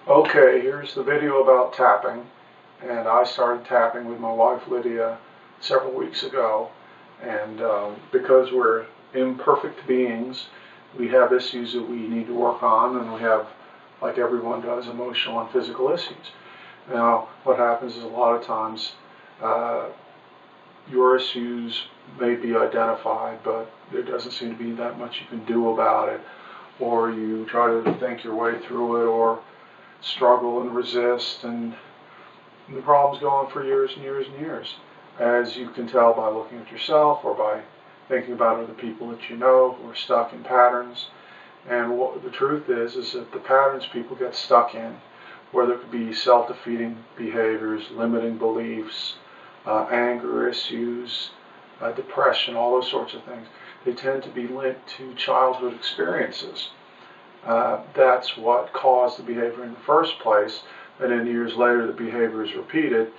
Okay, here's the video about tapping, and I started tapping with my wife Lydia several weeks ago, and because we're imperfect beings, we have issues that we need to work on, and we have, like everyone does, emotional and physical issues. Now, what happens is a lot of times your issues may be identified, but there doesn't seem to be that much you can do about it, or you try to think your way through it, or struggle and resist, and the problem's go on for years and years and years, as you can tell by looking at yourself or by thinking about other people that you know who are stuck in patterns. And what the truth is that the patterns people get stuck in, whether it could be self-defeating behaviors, limiting beliefs, anger issues, depression, all those sorts of things, they tend to be linked to childhood experiences. That's what caused the behavior in the first place, and then years later the behavior is repeated.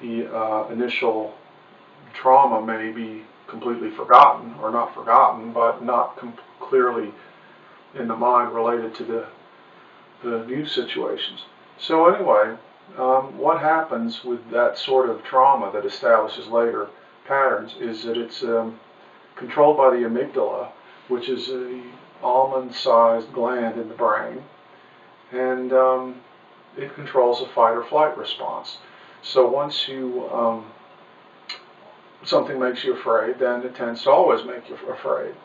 The initial trauma may be completely forgotten, or not forgotten, but not clearly in the mind related to the new situations. So anyway, what happens with that sort of trauma that establishes later patterns is that it's controlled by the amygdala, which is a almond-sized gland in the brain, and it controls the fight or flight response. So once you something makes you afraid, then it tends to always make you afraid,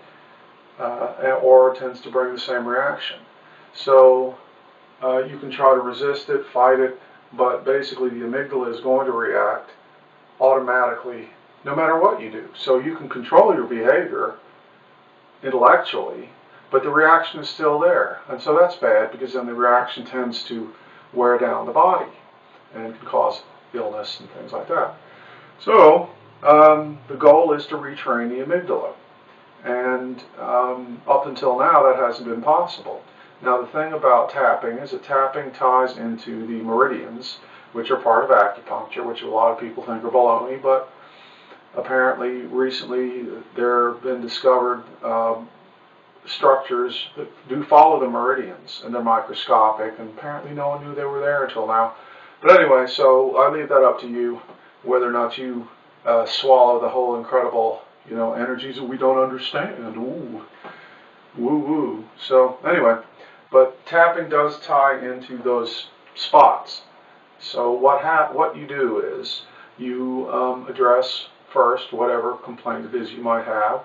or it tends to bring the same reaction. So you can try to resist it, fight it, but basically the amygdala is going to react automatically no matter what you do. So you can control your behavior intellectually, but the reaction is still there. And so that's bad, because then the reaction tends to wear down the body and can cause illness and things like that. So the goal is to retrain the amygdala. And up until now that hasn't been possible. Now the thing about tapping is that tapping ties into the meridians, which are part of acupuncture, which a lot of people think are baloney, but apparently recently there have been discovered structures that do follow the meridians, and they're microscopic, and apparently no one knew they were there until now. But anyway, so I leave that up to you, whether or not you swallow the whole incredible, energies that we don't understand. Ooh, woo woo. So anyway, but tapping does tie into those spots. So what you do is you address first whatever complaint it is you might have.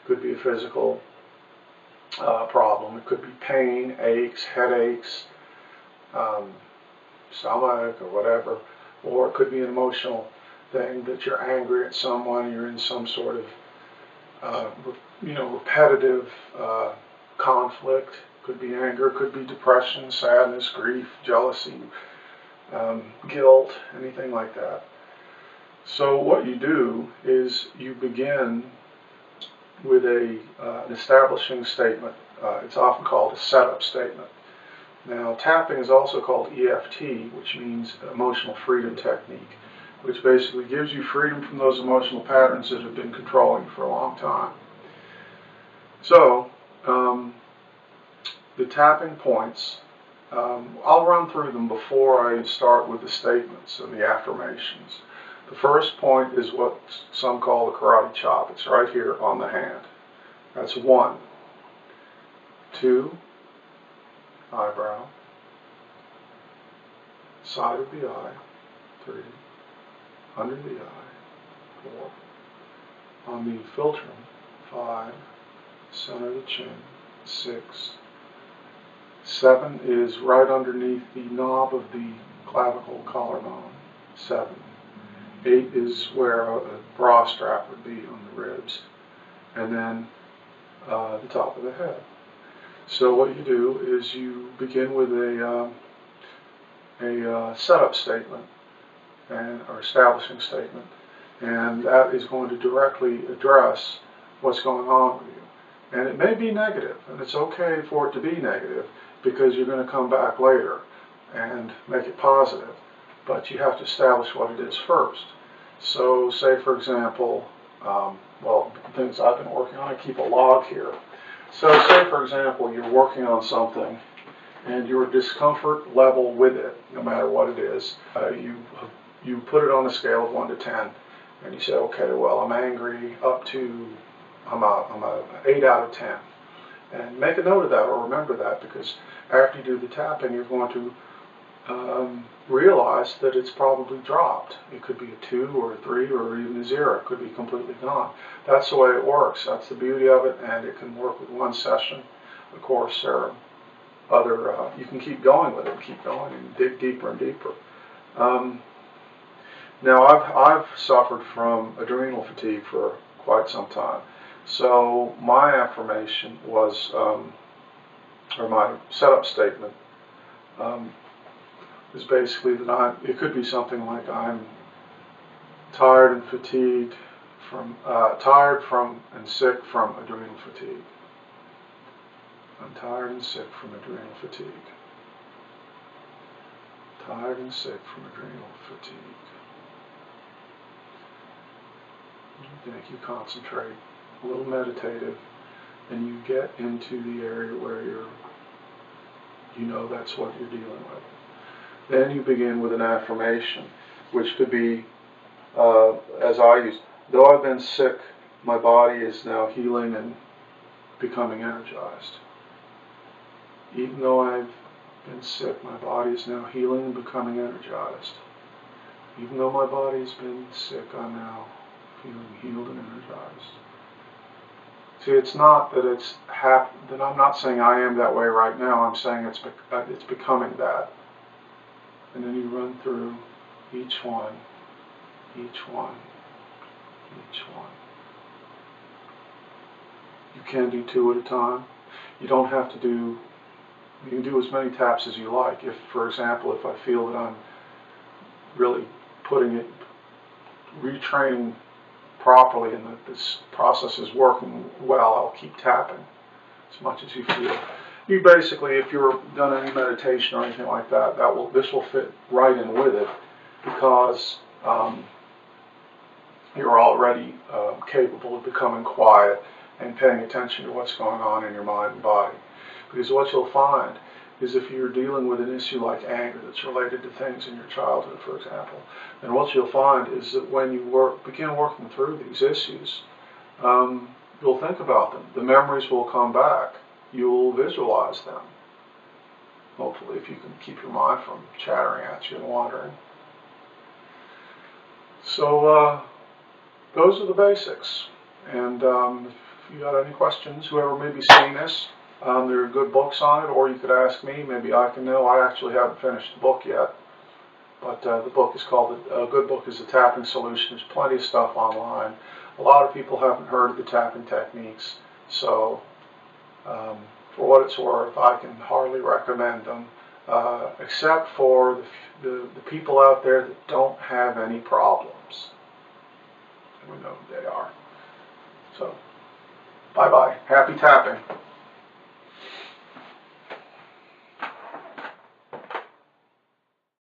It could be a physical problem. It could be pain, aches, headaches, stomach, or whatever. Or it could be an emotional thing, that you're angry at someone, you're in some sort of repetitive conflict. Could be anger, could be depression, sadness, grief, jealousy, guilt, anything like that. So what you do is you begin with an establishing statement. It's often called a setup statement. Now, tapping is also called EFT, which means emotional freedom technique, which basically gives you freedom from those emotional patterns that have been controlling you for a long time. So, the tapping points, I'll run through them before I start with the statements and the affirmations. The first point is what some call the karate chop. It's right here on the hand. That's 1. 2, eyebrow, side of the eye. 3, under the eye. 4, on the philtrum. 5, center of the chin. 6, 7 is right underneath the knob of the clavicle collarbone. 7. 8 is where a bra strap would be on the ribs, and then the top of the head. So what you do is you begin with a setup statement, or establishing statement, and that is going to directly address what's going on with you. And it may be negative, and it's okay for it to be negative, because you're going to come back later and make it positive. But you have to establish what it is first. So say, for example, things I've been working on, I keep a log here. So say, for example, you're working on something and your discomfort level with it, no matter what it is, you put it on a scale of 1 to 10, and you say, okay, well, I'm angry up to, I'm a 8 out of 10. And make a note of that, or remember that, because after you do the tapping, you're going to realize that it's probably dropped. It could be a 2 or a 3 or even a 0. It could be completely gone. That's the way it works. That's the beauty of it, and it can work with one session. Of course, there are other, you can keep going with it, keep going and dig deeper and deeper. Now, I've suffered from adrenal fatigue for quite some time. So my affirmation was, or my setup statement, is basically that it could be something like, I'm tired and fatigued from, tired from and sick from adrenal fatigue. I'm tired and sick from adrenal fatigue. Tired and sick from adrenal fatigue. Then you concentrate, a little meditative, and you get into the area where you know that's what you're dealing with. Then you begin with an affirmation, which could be, as I use, though I've been sick, my body is now healing and becoming energized. Even though I've been sick, my body is now healing and becoming energized. Even though my body's been sick, I'm now feeling healed and energized. See, it's not that that I'm not saying I am that way right now. I'm saying it's becoming that. And then you run through each one, each one, each one. You can do 2 at a time. You don't have to do, you can do as many taps as you like. If, for example, if I feel that I'm really retraining properly and that this process is working well, I'll keep tapping as much as you feel. You basically, if you've done any meditation or anything like that, this will fit right in with it, because you're already capable of becoming quiet and paying attention to what's going on in your mind and body. Because what you'll find is, if you're dealing with an issue like anger that's related to things in your childhood, for example, then what you'll find is that when you begin working through these issues, you'll think about them. The memories will come back. You'll visualize them. Hopefully, if you can keep your mind from chattering at you and wandering. So, those are the basics. And if you got any questions, whoever may be seeing this, there are good books on it, or you could ask me. Maybe I can know. I actually haven't finished the book yet. But the book is called, a good book is The Tapping Solution. There's plenty of stuff online. A lot of people haven't heard of the tapping techniques. So, for what it's worth, I can hardly recommend them, except for the people out there that don't have any problems. We know who they are. So, bye-bye. Happy tapping.